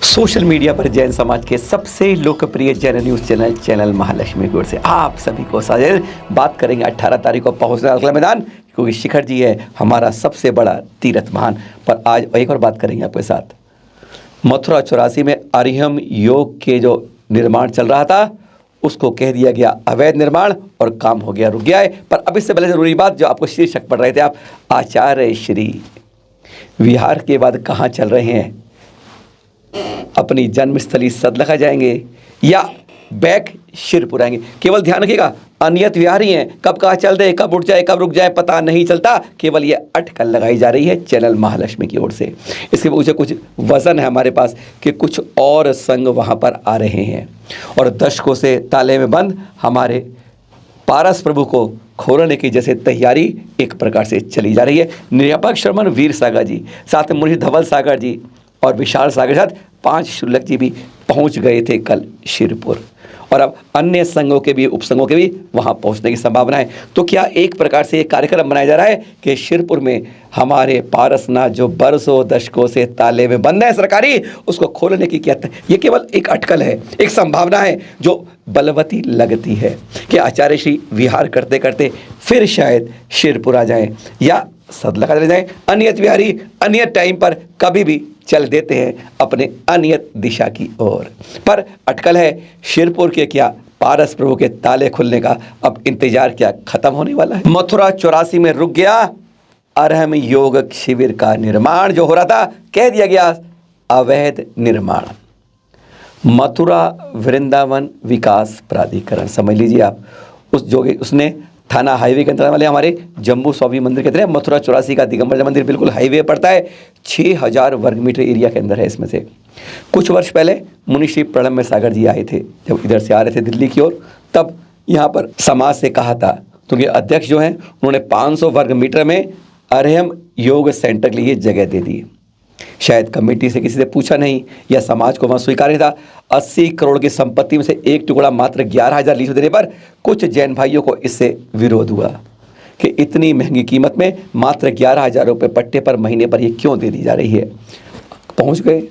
Social media पर जैन समाज के सबसे लोकप्रिय जैन न्यूज़ चैनल महालक्ष्मी की ओर से आप सभी को साझा बात करेंगे 18 तारीख को पहुंचना अगला मैदान, क्योंकि शिखर जी है हमारा सबसे बड़ा तीर्थ महान। पर आज एक और बात करेंगे आपके साथ। मथुरा 84 में अरिहम योग के जो निर्माण चल रहा था उसको कह दिया गया अवैध निर्माण और काम हो गया रुक गया है। पर अब इससे पहले जरूरी बात जो आपको शीर्षक पढ़ रहे थे आप, आचार्य श्री विहार के बाद कहाँ चल रहे हैं, अपनी जन्मस्थली सदलखा जाएंगे या बैक शिरपुर आएंगे। केवल ध्यान रखिएगा अनियत विहारी हैं, कब कहाँ चल दे, कब उठ जाए, कब रुक जाए पता नहीं चलता। केवल ये अटकल लगाई जा रही है चैनल महालक्ष्मी की ओर से। इसके पीछे कुछ वजन है हमारे पास कि कुछ और संघ वहाँ पर आ रहे हैं और दशकों से ताले में बंद हमारे पारस प्रभु को खोलने की जैसे तैयारी एक प्रकार से चली जा रही है। निरपेक्ष श्रमण वीर सागर जी, साथ में मुनि धवल सागर जी और विशाल सागर साथ 5 शुल्लक जी भी पहुंच गए थे कल शिरपुर, और अब अन्य संघों के भी उपसंघों के भी वहां पहुंचने की संभावना है। तो क्या एक प्रकार से एक कार्यक्रम बनाया जा रहा है कि शिरपुर में हमारे पारसनाथ जो बरसों दशकों से ताले में बंद है सरकारी, उसको खोलने की क्या ये केवल एक अटकल है, एक संभावना है जो बलवती लगती है कि आचार्य श्री विहार करते करते फिर शायद शिरपुर आ जाए या सदलखा चले जाए। अनियत विहारी अनियत टाइम पर कभी भी चल देते हैं अपने अनियत दिशा की ओर। पर अटकल है शिरपुर के क्या पारस प्रभु के ताले खुलने का अब इंतजार क्या खत्म होने वाला है। मथुरा 84 में रुक गया अरहम योग शिविर का निर्माण जो हो रहा था, कह दिया गया अवैध निर्माण। मथुरा वृंदावन विकास प्राधिकरण समझ लीजिए आप, उस जो उसने थाना हाईवे के अंतर्गत वाले हमारे जम्बू स्वामी मंदिर कहते हैं। मथुरा 84 का दिगंबर मंदिर बिल्कुल हाईवे पड़ता है, 6000 वर्ग मीटर एरिया के अंदर है। इसमें से कुछ वर्ष पहले मुनि श्री प्रणब सागर जी आए थे, जब इधर से आ रहे थे दिल्ली की ओर, तब यहाँ पर समाज से कहा था, क्योंकि अध्यक्ष जो हैं उन्होंने 500 वर्ग मीटर में अरहम योग सेंटर के लिए जगह दे दी। शायद कमेटी से किसी से पूछा नहीं या समाज को वहाँ स्वीकार नहीं था। 80 करोड़ की संपत्ति में से एक टुकड़ा मात्र 11,000 लीज देने पर कुछ जैन भाइयों को इससे विरोध हुआ कि इतनी महंगी कीमत में मात्र 11,000 रुपये पट्टे पर महीने पर ये क्यों दे दी जा रही है। पहुँच गए,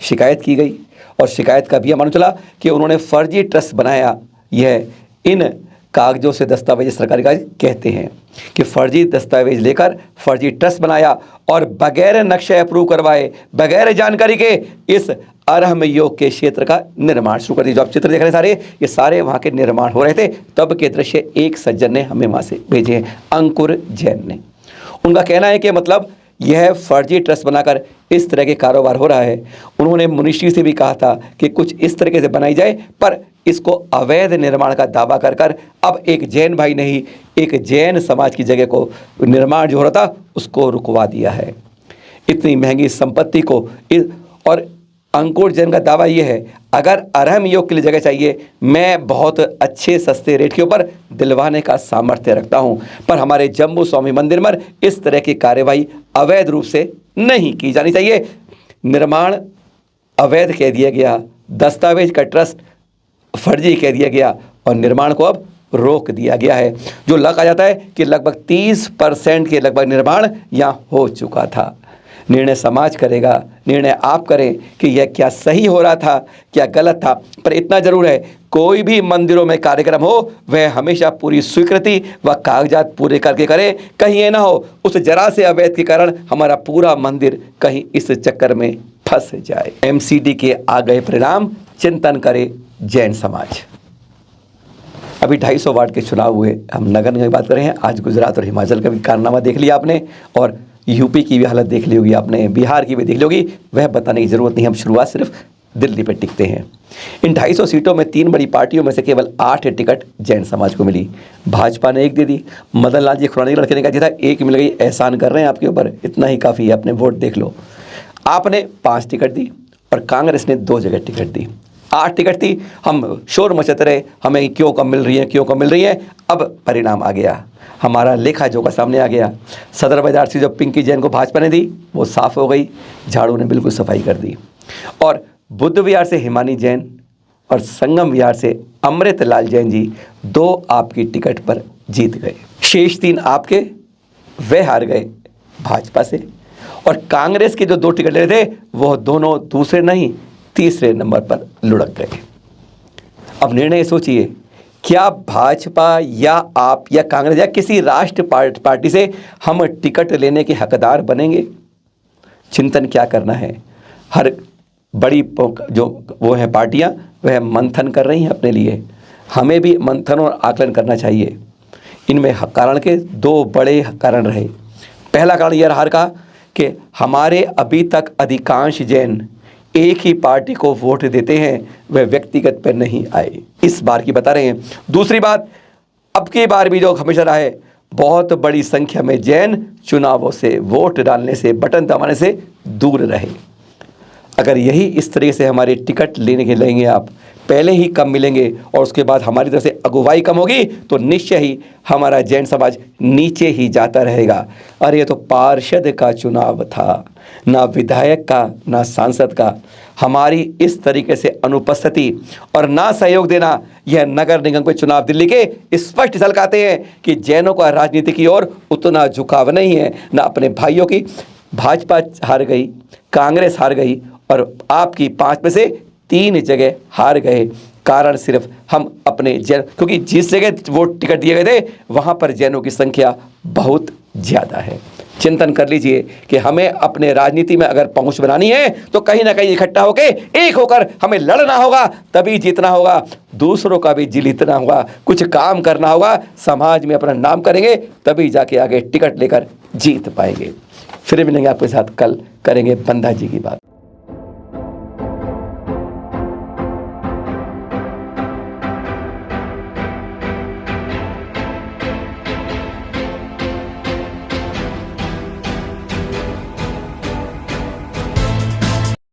शिकायत की गई और शिकायत का भी यह मालूम चला कि उन्होंने फर्जी ट्रस्ट बनाया। यह इन कागजों से दस्तावेज सरकारी कागज कहते हैं कि फर्जी दस्तावेज लेकर फर्जी ट्रस्ट बनाया और बगैर नक्शे अप्रूव करवाए, बगैर जानकारी के इस अरहम योग के क्षेत्र का निर्माण शुरू कर दिया। जो आप चित्र देख रहे हैं सारे, ये सारे वहाँ के निर्माण हो रहे थे। तब के दृश्य एक सज्जन ने हमें वहाँ से भेजे हैं, अंकुर जैन ने। उनका कहना है कि मतलब यह फर्जी ट्रस्ट बनाकर इस तरह के कारोबार हो रहा है। उन्होंने मुनिश्री से भी कहा था कि कुछ इस तरीके से बनाई जाए, पर इसको अवैध निर्माण का दावा कर कर अब एक जैन भाई नहीं, एक जैन समाज की जगह को निर्माण जो हो रहा था उसको रुकवा दिया है। इतनी महंगी संपत्ति को और अंकुर जैन का दावा ये है, अगर अरहम योग के लिए जगह चाहिए मैं बहुत अच्छे सस्ते रेट के ऊपर दिलवाने का सामर्थ्य रखता हूँ, पर हमारे जम्बू स्वामी मंदिर में इस तरह की कार्यवाही अवैध रूप से नहीं की जानी चाहिए। निर्माण अवैध कह दिया गया, दस्तावेज का ट्रस्ट फर्जी कह दिया गया और निर्माण को अब रोक दिया गया है। जो कहा जाता है कि लगभग 30% के लगभग निर्माण यहाँ हो चुका था। निर्णय समाज करेगा, निर्णय आप करें कि यह क्या सही हो रहा था, क्या गलत था। पर इतना जरूर है, कोई भी मंदिरों में कार्यक्रम हो वह हमेशा पूरी स्वीकृति व कागजात पूरे करके करे। कहीं ये ना हो उस जरा से अवैध के कारण हमारा पूरा मंदिर कहीं इस चक्कर में फंस जाए। MCD के आ गए परिणाम, चिंतन करे जैन समाज। अभी 250 वार्ड के चुनाव हुए, हम नगर निगम की बात कर रहे हैं। आज गुजरात और हिमाचल का भी कारनामा देख लिया आपने और यूपी की भी हालत देख ली होगी आपने, बिहार की भी देख ली होगी, वह बताने की ज़रूरत नहीं। हम शुरुआत सिर्फ दिल्ली पे टिकते हैं। इन 250 सीटों में 3 बड़ी पार्टियों में से केवल 8 टिकट जैन समाज को मिली। भाजपा ने 1 दे दी, मदन लाल जी खुरानी लड़के ने कहा था 1 मिल गई, एहसान कर रहे हैं आपके ऊपर, इतना ही काफ़ी है, अपने वोट देख लो। आपने 5 टिकट दी और कांग्रेस ने 2 जगह टिकट दी। 8 टिकट थी, हम शोर मचाते रहे हमें क्यों कम मिल रही है, क्यों कम मिल रही है। अब परिणाम आ गया, हमारा लेखा जोखा सामने आ गया। सदर बाजार से जो पिंकी जैन को भाजपा ने दी वो साफ हो गई, झाड़ू ने बिल्कुल सफाई कर दी। और बुद्ध विहार से हिमानी जैन और संगम विहार से अमृत लाल जैन जी 2 आपकी टिकट पर जीत गए। शेष 3 आपके, वे हार गए भाजपा से। और कांग्रेस के जो 2 टिकट ले थे वो दोनों दूसरे नहीं, तीसरे नंबर पर लुढ़क गए। अब निर्णय सोचिए, क्या भाजपा या आप या कांग्रेस या किसी राष्ट्र पार्टी से हम टिकट लेने के हकदार बनेंगे? चिंतन क्या करना है। हर बड़ी जो वो है पार्टियां, वह मंथन कर रही हैं अपने लिए। हमें भी मंथन और आकलन करना चाहिए। इनमें कारण के दो बड़े कारण रहे। पहला कारण यह रहा कि हमारे अभी तक अधिकांश जैन एक ही पार्टी को वोट देते हैं, वह व्यक्तिगत पर नहीं आए। इस बार की बता रहे हैं। दूसरी बात, अब की बार भी जो हमेशा रहा है, बहुत बड़ी संख्या में जैन चुनावों से, वोट डालने से, बटन दबाने से दूर रहे। अगर यही इस तरीके से हमारे टिकट लेने के लेंगे आप, पहले ही कम मिलेंगे और उसके बाद हमारी तरफ से अगुवाई कम होगी, तो निश्चय ही हमारा जैन समाज नीचे ही जाता रहेगा। अरे ये तो पार्षद का चुनाव था, ना विधायक का, ना सांसद का। हमारी इस तरीके से अनुपस्थिति और ना सहयोग देना, यह नगर निगम के चुनाव दिल्ली के स्पष्ट झलकाते हैं कि जैनों का राजनीति की ओर उतना झुकाव नहीं है, ना अपने भाइयों की। भाजपा हार गई, कांग्रेस हार गई और आपकी 5 में से 3 जगह हार गए। कारण सिर्फ हम अपने जैन, क्योंकि जिस जगह वो टिकट दिए गए थे वहाँ पर जैनों की संख्या बहुत ज़्यादा है। चिंतन कर लीजिए कि हमें अपने राजनीति में अगर पहुंच बनानी है तो कहीं ना कहीं इकट्ठा होकर, एक होकर हमें लड़ना होगा, तभी जीतना होगा। दूसरों का भी जीतना होगा, कुछ काम करना होगा, समाज में अपना नाम करेंगे, तभी जाके आगे टिकट लेकर जीत पाएंगे। फिर मिलेंगे आपके साथ, कल करेंगे बंदा जी की बात।